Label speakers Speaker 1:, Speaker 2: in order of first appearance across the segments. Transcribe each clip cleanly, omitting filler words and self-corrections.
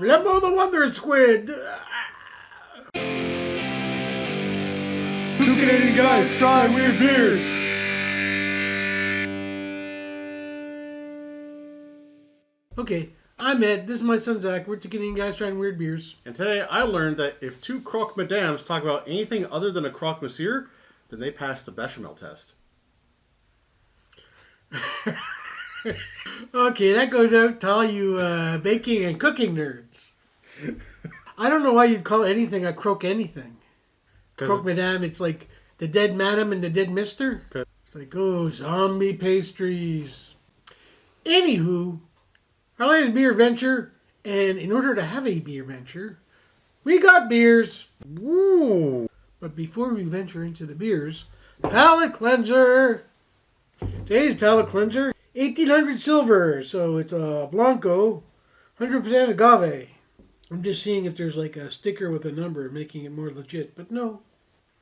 Speaker 1: Lemmo the Wonder Squid.
Speaker 2: Two Canadian guys trying weird beers.
Speaker 1: Okay, I'm Ed. This is my son Zach. We're two Canadian guys trying weird beers.
Speaker 2: And today I learned that if two croque madames talk about anything other than a croque monsieur, then they pass the bechamel test.
Speaker 1: Okay, that goes out to all you baking and cooking nerds. I don't know why you'd call anything a croque anything. Croque madame, it's like the dead madam and the dead mister. It's like, oh, zombie pastries. Anywho, our latest beer venture, and in order to have a beer venture, we got beers.
Speaker 2: Woo!
Speaker 1: But before we venture into the beers, palate cleanser. Today's palate cleanser, 1800 silver, so it's a Blanco, 100% agave. I'm just seeing if there's like a sticker with a number making it more legit, but no.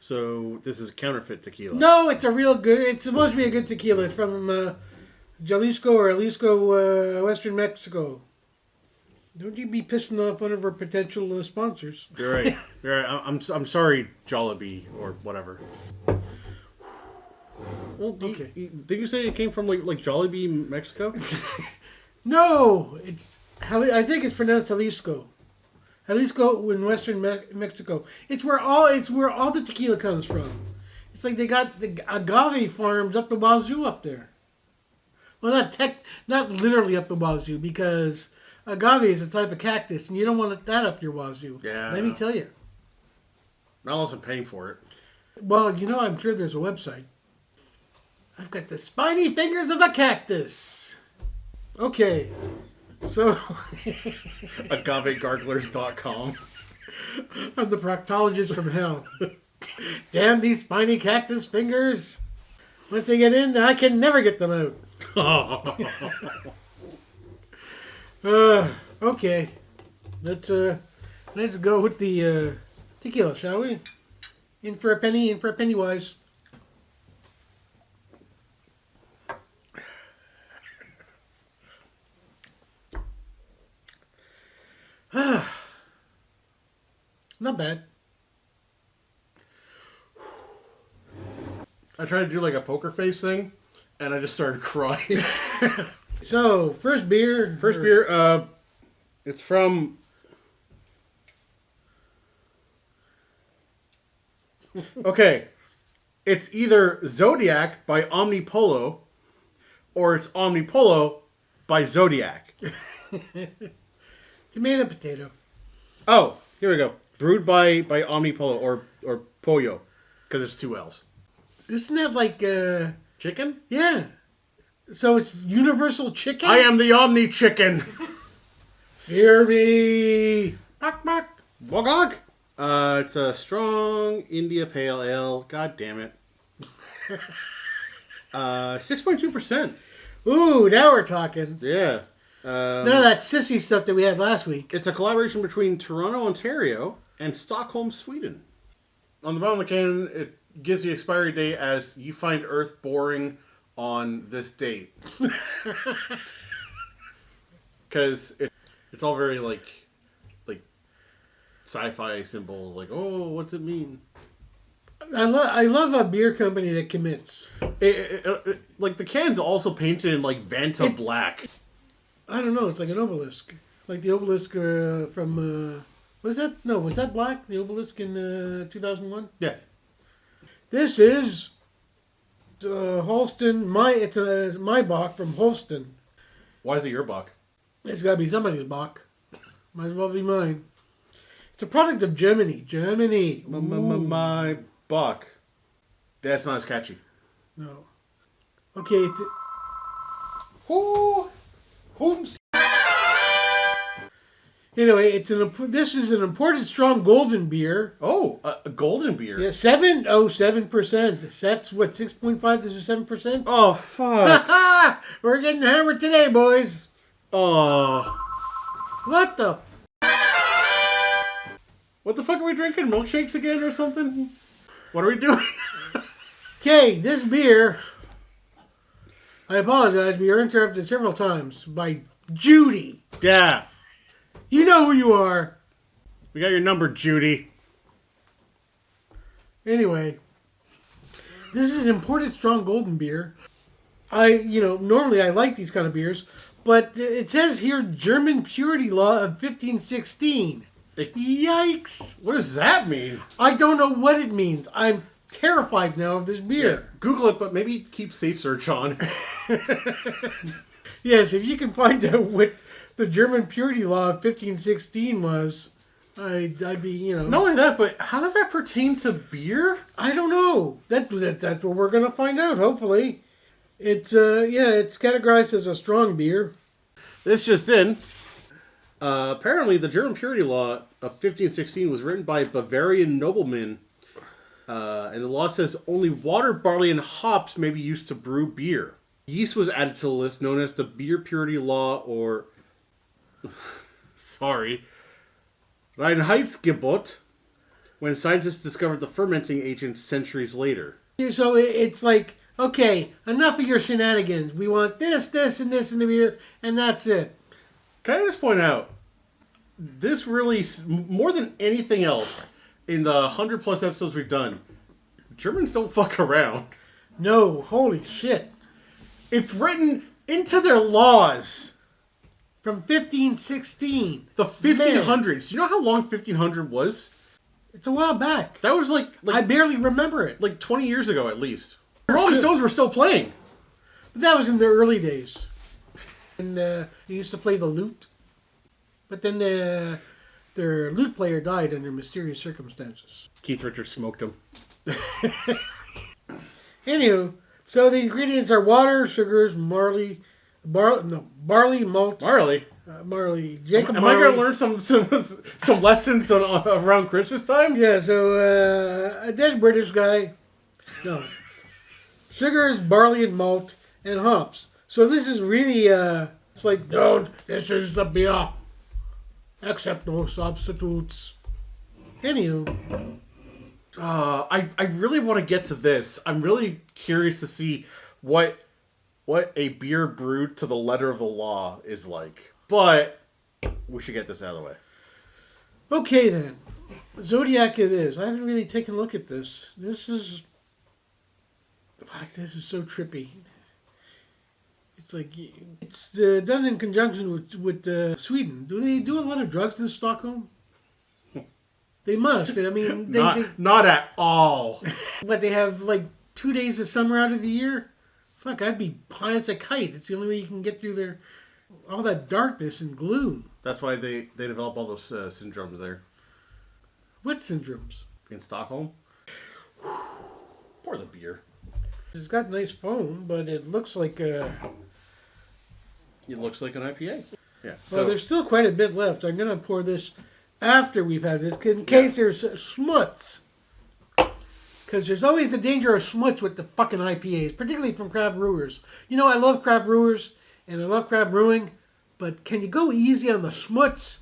Speaker 2: So this is counterfeit tequila.
Speaker 1: No, it's a real good, it's supposed to be a good tequila. It's from Jalisco, Western Mexico. Don't you be pissing off one of our potential sponsors.
Speaker 2: You're right. You're right. I'm sorry, Jollibee, or whatever. Well,
Speaker 1: Okay.
Speaker 2: Did you say it came from like Jollibee, Mexico?
Speaker 1: No, I think it's pronounced Jalisco. Jalisco in Western Mexico. It's where all the tequila comes from. It's like they got the agave farms up the wazoo up there. Well, not literally up the wazoo, because agave is a type of cactus, and you don't want that up your wazoo.
Speaker 2: Yeah.
Speaker 1: Let me tell you.
Speaker 2: Not unless I'm paying for it.
Speaker 1: Well, I'm sure there's a website. I've got the spiny fingers of a cactus. Okay. So,
Speaker 2: AgaveGarglers.com.
Speaker 1: I'm the proctologist from hell. Damn these spiny cactus fingers. Once they get in, I can never get them out. Okay. Let's go with the tequila, shall we? In for a penny, in for a penny wise. Not bad.
Speaker 2: I tried to do like a poker face thing, and I just started crying.
Speaker 1: So, first beer.
Speaker 2: It's from... Okay. It's either Zodiak by Omnipollo, or it's Omnipollo by Zodiak.
Speaker 1: Tomato potato.
Speaker 2: Oh, here we go. Brewed by Omnipollo, or Pollo, because it's 2 L's.
Speaker 1: Isn't that like...
Speaker 2: Chicken?
Speaker 1: Yeah. So it's universal chicken?
Speaker 2: I am the Omni Chicken.
Speaker 1: Hear me.
Speaker 2: Bok bok. Wogog. It's a strong India Pale Ale. God damn it. 6.2%.
Speaker 1: Ooh, now we're talking.
Speaker 2: Yeah.
Speaker 1: None of that sissy stuff that we had last week.
Speaker 2: It's a collaboration between Toronto, Ontario, and Stockholm, Sweden. On the bottom of the can, it gives the expiry date as you find Earth boring on this date. Because it's all very like sci-fi symbols. Like, oh, what's it mean?
Speaker 1: I love a beer company that commits.
Speaker 2: Like the can's also painted in like Vanta black.
Speaker 1: I don't know. It's like an obelisk. Like the obelisk from... was that? No, was that black? The obelisk in 2001?
Speaker 2: Yeah.
Speaker 1: This is Holsten. It's a Maibock from Holsten.
Speaker 2: Why is it your buck?
Speaker 1: It's got to be somebody's Bach. Might as well be mine. It's a product of Germany. Germany.
Speaker 2: My buck. That's not as catchy.
Speaker 1: No. Okay. Anyway, this is an imported strong golden beer.
Speaker 2: Oh, a golden beer.
Speaker 1: Yeah, 7%. That's what, 6.5? This is 7%?
Speaker 2: Oh, fuck.
Speaker 1: We're getting hammered today, boys.
Speaker 2: Oh.
Speaker 1: What the?
Speaker 2: What the fuck are we drinking? Milkshakes again or something? What are we doing?
Speaker 1: Okay, this beer... I apologize, we were interrupted several times by Judy.
Speaker 2: Yeah.
Speaker 1: You know who you are.
Speaker 2: We got your number, Judy.
Speaker 1: Anyway, this is an imported strong golden beer. Normally I like these kind of beers, but it says here German purity law of 1516. Yikes!
Speaker 2: What does that mean?
Speaker 1: I don't know what it means. I'm terrified now of this beer.
Speaker 2: Yeah, Google it, but maybe keep safe search on.
Speaker 1: Yes, if you can find out what the German purity law of 1516 was, I'd be,
Speaker 2: Not only that, but how does that pertain to beer?
Speaker 1: I don't know. That's what we're going to find out, hopefully. It's categorized as a strong beer.
Speaker 2: This just in. Apparently, the German purity law of 1516 was written by Bavarian noblemen. And the law says only water, barley, and hops may be used to brew beer. Yeast was added to the list, known as the beer purity law, or... Reinheitsgebot, when scientists discovered the fermenting agent centuries later.
Speaker 1: So it's like, okay, enough of your shenanigans. We want this, and this in the beer, and that's it.
Speaker 2: Can I just point out, this really, more than anything else, in the 100 plus episodes we've done, Germans don't fuck around.
Speaker 1: No, holy shit.
Speaker 2: It's written into their laws.
Speaker 1: From 1516.
Speaker 2: The 1500s. Do you know how long 1500 was?
Speaker 1: It's a while back.
Speaker 2: That was like
Speaker 1: I barely remember it.
Speaker 2: Like 20 years ago at least. The Rolling Stones were still playing.
Speaker 1: But that was in the early days. And they used to play the lute. But then their lute player died under mysterious circumstances.
Speaker 2: Keith Richards smoked him.
Speaker 1: Anywho, so the ingredients are water, sugars, barley, malt.
Speaker 2: Marley?
Speaker 1: Marley. Jacob
Speaker 2: Am
Speaker 1: Marley.
Speaker 2: I going to learn some lessons around Christmas time?
Speaker 1: Yeah, so a dead British guy. No. Sugars, barley, and malt, and hops. So this is really, it's like, no, this is the beer. Accept no substitutes. Anywho.
Speaker 2: I really want to get to this. I'm really curious to see what a beer brewed to the letter of the law is like. But we should get this out of the way.
Speaker 1: Okay then. Zodiac it is. I haven't really taken a look at this. This is so trippy. It's like, it's done in conjunction with Sweden. Do they do a lot of drugs in Stockholm? They must. I mean,
Speaker 2: not at all.
Speaker 1: But they have like 2 days of summer out of the year? Fuck, I'd be high as a kite. It's the only way you can get through all that darkness and gloom.
Speaker 2: That's why they develop all those syndromes there.
Speaker 1: What syndromes?
Speaker 2: In Stockholm? Pour the beer.
Speaker 1: It's got nice foam, but it looks like
Speaker 2: It looks like an IPA. Yeah.
Speaker 1: Well, there's still quite a bit left. I'm going to pour this after we've had this, in case there's schmutz. Because there's always the danger of schmutz with the fucking IPAs, particularly from craft brewers. I love craft brewers, and I love craft brewing, but can you go easy on the schmutz?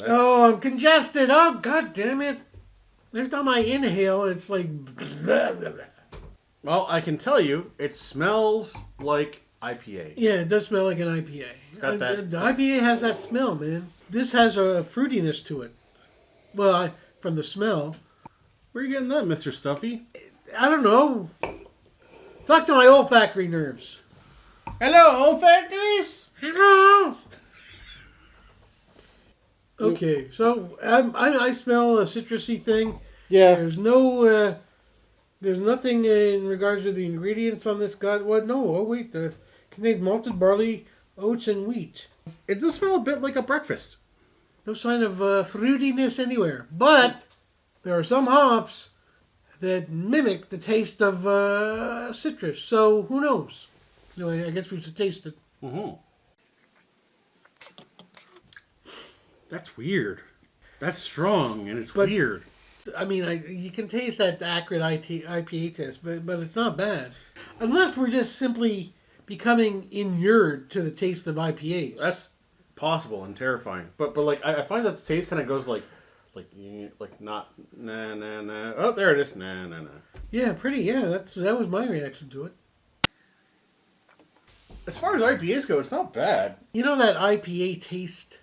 Speaker 1: Oh, I'm congested. Oh, god damn it. Every time I inhale, it's like... Blah, blah, blah.
Speaker 2: Well, I can tell you, it smells like IPA.
Speaker 1: Yeah, it does smell like an IPA.
Speaker 2: It's got that...
Speaker 1: The IPA has that smell, man. This has a fruitiness to it. Well, from the smell...
Speaker 2: Where are you getting that, Mr. Stuffy?
Speaker 1: I don't know. Talk to my olfactory nerves.
Speaker 2: Hello, olfactories?
Speaker 1: Hello. Okay, so I smell a citrusy thing.
Speaker 2: Yeah.
Speaker 1: There's nothing in regards to the ingredients on this. Contains malted barley, oats, and wheat.
Speaker 2: It does smell a bit like a breakfast.
Speaker 1: No sign of fruitiness anywhere, but there are some hops that mimic the taste of citrus. So who knows? Anyway, I guess we should taste it.
Speaker 2: Mm-hmm. That's weird. That's strong, and it's weird.
Speaker 1: I mean, you can taste that acrid IPA taste, but it's not bad. Unless we're just simply becoming inured to the taste of IPAs.
Speaker 2: That's possible and terrifying. But like, I find that the taste kind of goes like not, nah, nah, nah. Oh, there it is. Nah, nah, nah.
Speaker 1: Yeah, pretty, yeah. That was my reaction to it.
Speaker 2: As far as IPAs go, it's not bad.
Speaker 1: You know that IPA taste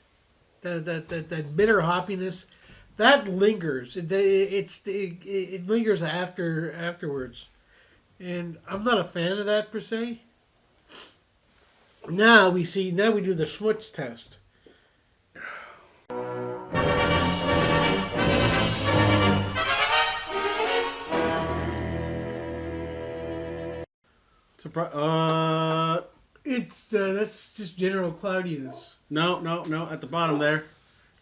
Speaker 1: that bitter hoppiness, that lingers. It lingers afterwards, and I'm not a fan of that per se. Now we do the Schmutz test. It's that's just general cloudiness.
Speaker 2: No, at the bottom there,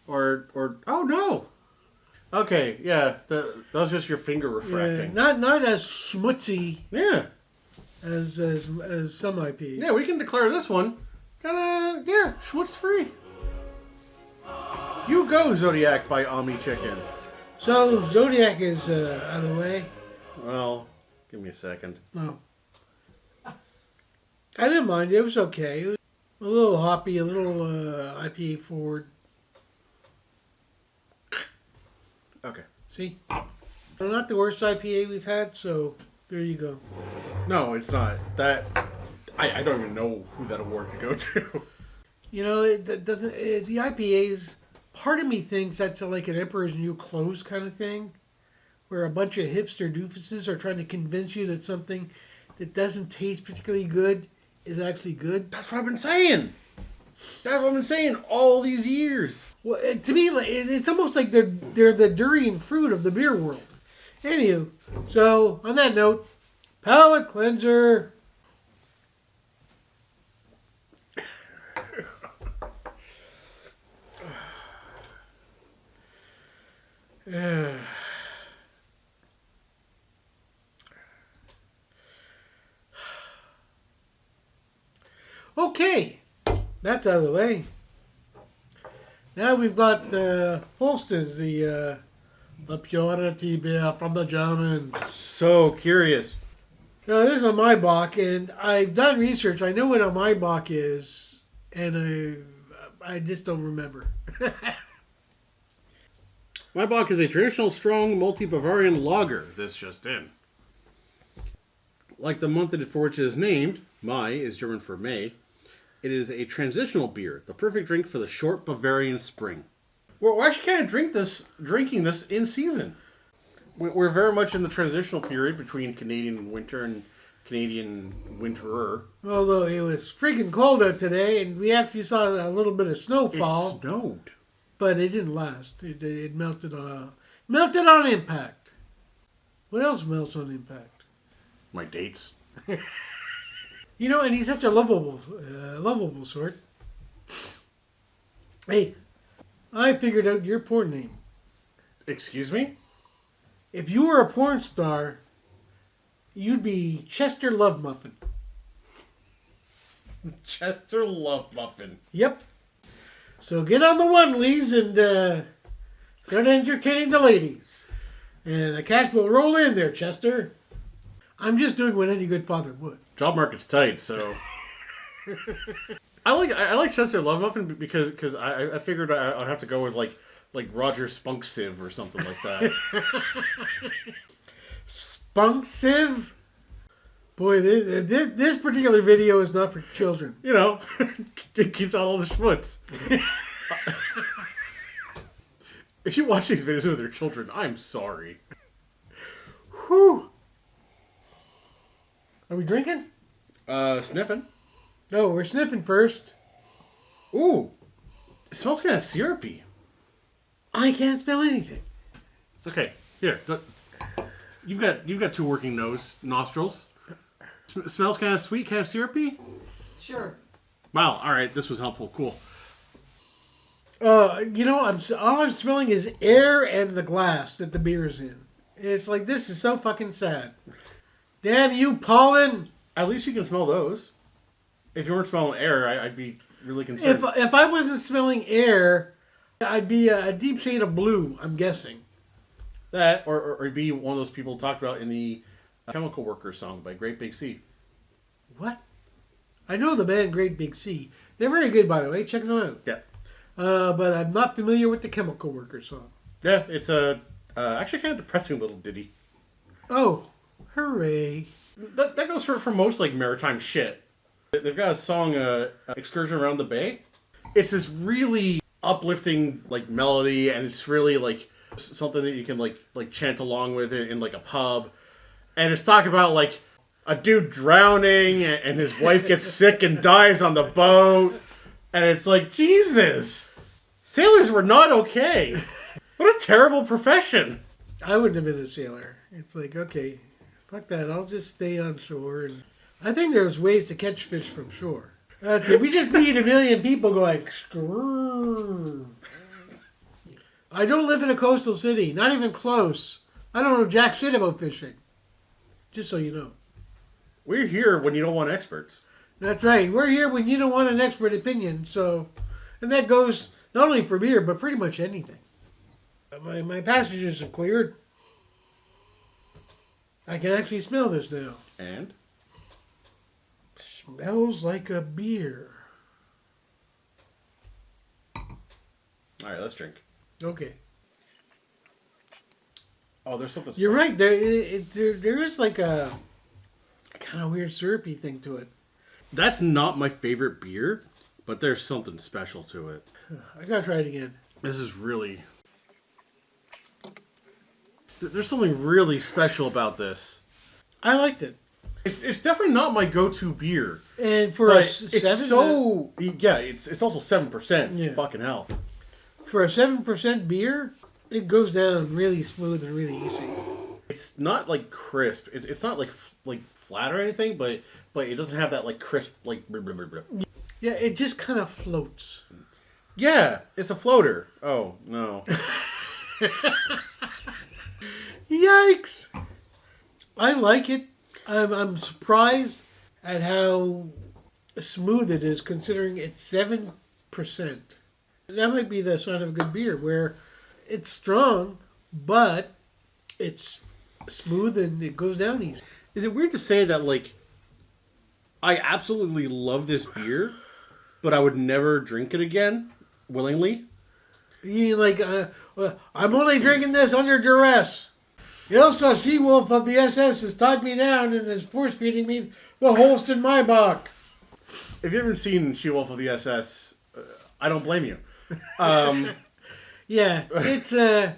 Speaker 2: or oh no. Okay, yeah, that was just your finger refracting.
Speaker 1: Yeah, not as schmutzy.
Speaker 2: Yeah.
Speaker 1: As some IPAs.
Speaker 2: Yeah, we can declare this one schmutz free. You go, Zodiac by Omni Chicken.
Speaker 1: So Zodiac is out of the way.
Speaker 2: Well, give me a second.
Speaker 1: No. I didn't mind. It was okay. It was a little hoppy, a little IPA forward.
Speaker 2: Okay.
Speaker 1: See? Not the worst IPA we've had, so there you go.
Speaker 2: No, it's not. That I don't even know who that award could go to.
Speaker 1: You know, the IPAs, part of me thinks that's like an Emperor's New Clothes kind of thing, where a bunch of hipster doofuses are trying to convince you that something that doesn't taste particularly good is actually good.
Speaker 2: That's what I've been saying. That's what I've been saying all these years.
Speaker 1: Well, to me, it's almost like they're the durian fruit of the beer world. Anywho, so on that note, palate cleanser. Okay, that's out of the way. Now we've got Holsten, the purity beer from the Germans.
Speaker 2: So curious.
Speaker 1: Now this is a Maibock, and I've done research. I know what a Maibock is, and I just don't remember.
Speaker 2: Maibock is a traditional strong multi-Bavarian lager. This just in. Like the month for which it is named, Mai is German for May. It is a transitional beer, the perfect drink for the short Bavarian spring. We're actually kind of drinking this in season. We're very much in the transitional period between Canadian winter and Canadian winterer.
Speaker 1: Although it was freaking cold out today, and we actually saw a little bit of snowfall.
Speaker 2: It snowed.
Speaker 1: But it didn't last. It melted on impact. What else melts on impact?
Speaker 2: My dates.
Speaker 1: You know, and he's such a lovable sort. Hey, I figured out your porn name.
Speaker 2: Excuse me?
Speaker 1: If you were a porn star, you'd be Chester Love Muffin.
Speaker 2: Chester Love Muffin.
Speaker 1: Yep. So get on the one-lees and start entertaining the ladies. And the cash will roll in there, Chester. I'm just doing what any good father would.
Speaker 2: Job market's tight, so I like Chester Love Muffin because I figured I'd have to go with like Roger Spunk Sieve or something like that.
Speaker 1: Spunk Sieve? Boy, this particular video is not for children.
Speaker 2: You know, it keeps out all the schmutz. If you watch these videos with your children, I'm sorry.
Speaker 1: Whew. Are we drinking?
Speaker 2: Sniffing.
Speaker 1: No, we're sniffing first.
Speaker 2: Ooh. It smells kind of syrupy.
Speaker 1: I can't smell anything.
Speaker 2: Okay, here. You've got two working nostrils. Smells kind of sweet, kind of syrupy?
Speaker 1: Sure.
Speaker 2: Wow, alright, this was helpful. Cool.
Speaker 1: You know, all I'm smelling is air and the glass that the beer is in. It's like, this is so fucking sad. Damn you, pollen!
Speaker 2: At least you can smell those. If you weren't smelling air, I'd be really concerned.
Speaker 1: If I wasn't smelling air, I'd be a deep shade of blue, I'm guessing.
Speaker 2: That, or be one of those people talked about in the Chemical Workers song by Great Big Sea.
Speaker 1: What? I know the band Great Big Sea. They're very good, by the way. Check them out.
Speaker 2: Yeah.
Speaker 1: But I'm not familiar with the Chemical Workers song.
Speaker 2: Yeah, it's a actually kind of depressing little ditty.
Speaker 1: Oh, hooray.
Speaker 2: That goes for most like maritime shit. They've got a song, Excursion Around the Bay. It's this really uplifting like melody, and it's really like something that you can like chant along with in like a pub. And it's talking about like a dude drowning and his wife gets sick and dies on the boat. And it's like, Jesus, sailors were not okay. What a terrible profession.
Speaker 1: I wouldn't have been a sailor. It's like, okay, fuck that. I'll just stay on shore. And I think there's ways to catch fish from shore. That's it. We just need 1 million people going, screw. I don't live in a coastal city. Not even close. I don't know jack shit about fishing. Just so you know.
Speaker 2: We're here when you don't want experts.
Speaker 1: That's right. We're here when you don't want an expert opinion. So, and that goes not only for beer, but pretty much anything. My passages are cleared. I can actually smell this now.
Speaker 2: And?
Speaker 1: Smells like a beer.
Speaker 2: All right, let's drink.
Speaker 1: Okay.
Speaker 2: Oh, there's something.
Speaker 1: You're right. There is like a kind of weird syrupy thing to it.
Speaker 2: That's not my favorite beer, but there's something special to it.
Speaker 1: I gotta try it again.
Speaker 2: This is really... There's something really special about this.
Speaker 1: I liked it.
Speaker 2: It's definitely not my go-to beer.
Speaker 1: And for
Speaker 2: but
Speaker 1: a 7...
Speaker 2: it's so... Yeah, it's also 7%.
Speaker 1: Yeah.
Speaker 2: Fucking hell.
Speaker 1: For a 7% beer, it goes down really smooth and really easy.
Speaker 2: It's not like crisp. It's not like flat or anything, but it doesn't have that like crisp like. Blah, blah, blah, blah.
Speaker 1: Yeah, it just kind of floats.
Speaker 2: Yeah, it's a floater. Oh no!
Speaker 1: Yikes! I like it. I'm surprised at how smooth it is, considering it's 7%. That might be the sign of a good beer, where it's strong, but it's smooth and it goes down easy.
Speaker 2: Is it weird to say that, like, I absolutely love this beer, but I would never drink it again, willingly?
Speaker 1: You mean like, I'm only drinking this under duress. Ilsa, she-wolf of the SS, has tied me down and is force-feeding me the Holsten Maibock.
Speaker 2: If you haven't seen She-Wolf of the SS, I don't blame you.
Speaker 1: Yeah, it's not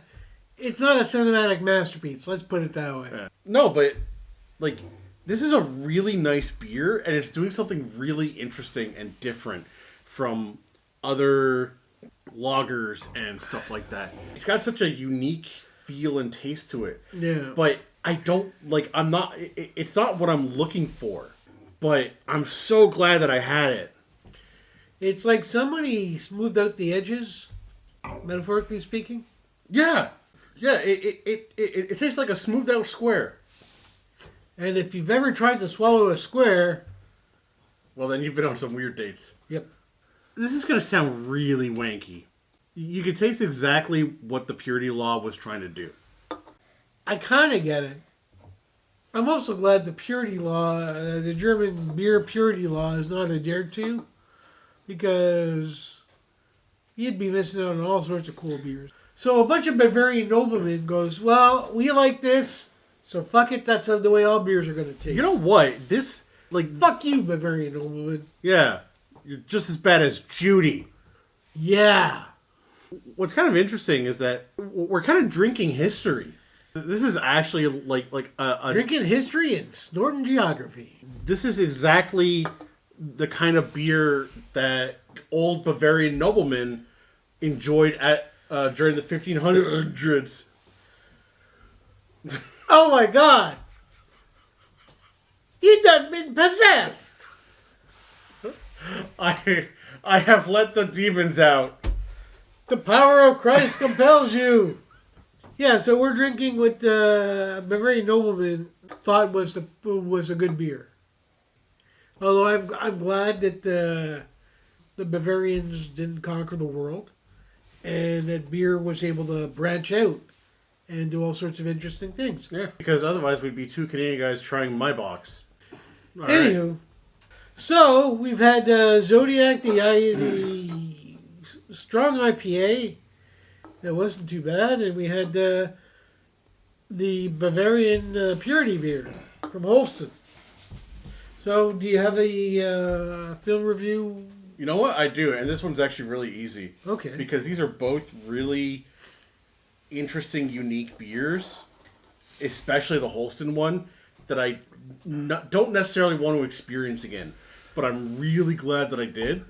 Speaker 1: a cinematic masterpiece. Let's put it that way.
Speaker 2: No, but like this is a really nice beer, and it's doing something really interesting and different from other lagers and stuff like that. It's got such a unique feel and taste to it.
Speaker 1: Yeah.
Speaker 2: But I don't like. I'm not. It's not what I'm looking for. But I'm so glad that I had it.
Speaker 1: It's like somebody smoothed out the edges, metaphorically speaking.
Speaker 2: Yeah. Yeah, it tastes like a smoothed out square.
Speaker 1: And if you've ever tried to swallow a square...
Speaker 2: Well, then you've been on some weird dates.
Speaker 1: Yep.
Speaker 2: This is going to sound really wanky. You can taste exactly what the purity law was trying to do.
Speaker 1: I kind of get it. I'm also glad the purity law, the German beer purity law is not adhered to, because you'd be missing out on all sorts of cool beers. So a bunch of Bavarian noblemen goes, well, we like this, so fuck it, that's the way all beers are going to taste.
Speaker 2: You know what? This, like...
Speaker 1: Fuck you, Bavarian noblemen.
Speaker 2: Yeah. You're just as bad as Judy.
Speaker 1: Yeah.
Speaker 2: What's kind of interesting is that we're kind of drinking history. This is actually like a...
Speaker 1: Drinking history and snorting geography.
Speaker 2: This is exactly the kind of beer that old Bavarian noblemen enjoyed at during the 1500s.
Speaker 1: Oh my God! You done been possessed!
Speaker 2: I have let the demons out.
Speaker 1: The power of Christ compels you. Yeah, so we're drinking what Bavarian nobleman thought was a good beer. Although I'm glad that the Bavarians didn't conquer the world, and that beer was able to branch out and do all sorts of interesting things.
Speaker 2: Yeah, because otherwise we'd be two Canadian guys trying Maibock.
Speaker 1: Anywho, right. So we've had Zodiak, the strong IPA. That wasn't too bad, and we had the Bavarian purity beer from Holsten. So, do you have a film review
Speaker 2: You know what? I do, and this one's actually really easy.
Speaker 1: Okay.
Speaker 2: Because these are both really interesting, unique beers, especially the Holsten one, that I don't necessarily want to experience again. But I'm really glad that I did.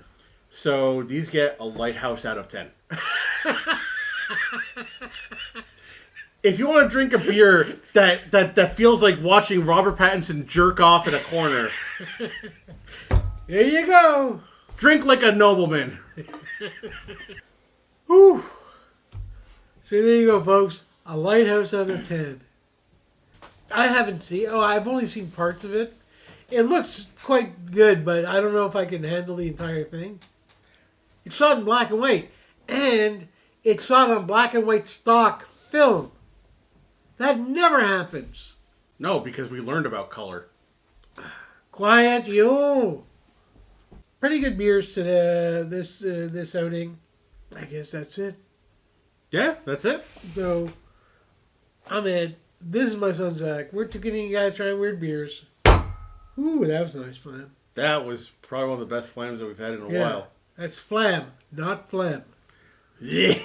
Speaker 2: So these get a lighthouse out of 10. If you want to drink a beer that feels like watching Robert Pattinson jerk off in a corner,
Speaker 1: there you go.
Speaker 2: Drink like a nobleman.
Speaker 1: Whew. So there you go, folks. A lighthouse out of 10. I haven't seen... Oh, I've only seen parts of it. It looks quite good, but I don't know if I can handle the entire thing. It's shot in black and white. And it's shot on black and white stock film. That never happens.
Speaker 2: No, because we learned about color.
Speaker 1: Quiet, you. Pretty good beers to this outing. I guess that's it.
Speaker 2: Yeah, that's it.
Speaker 1: So, I'm Ed. This is my son Zach. We're taking you guys trying weird beers. Ooh, that was a nice flam.
Speaker 2: That was probably one of the best flams that we've had in a while.
Speaker 1: That's flam, not phlegm.
Speaker 2: Yeah.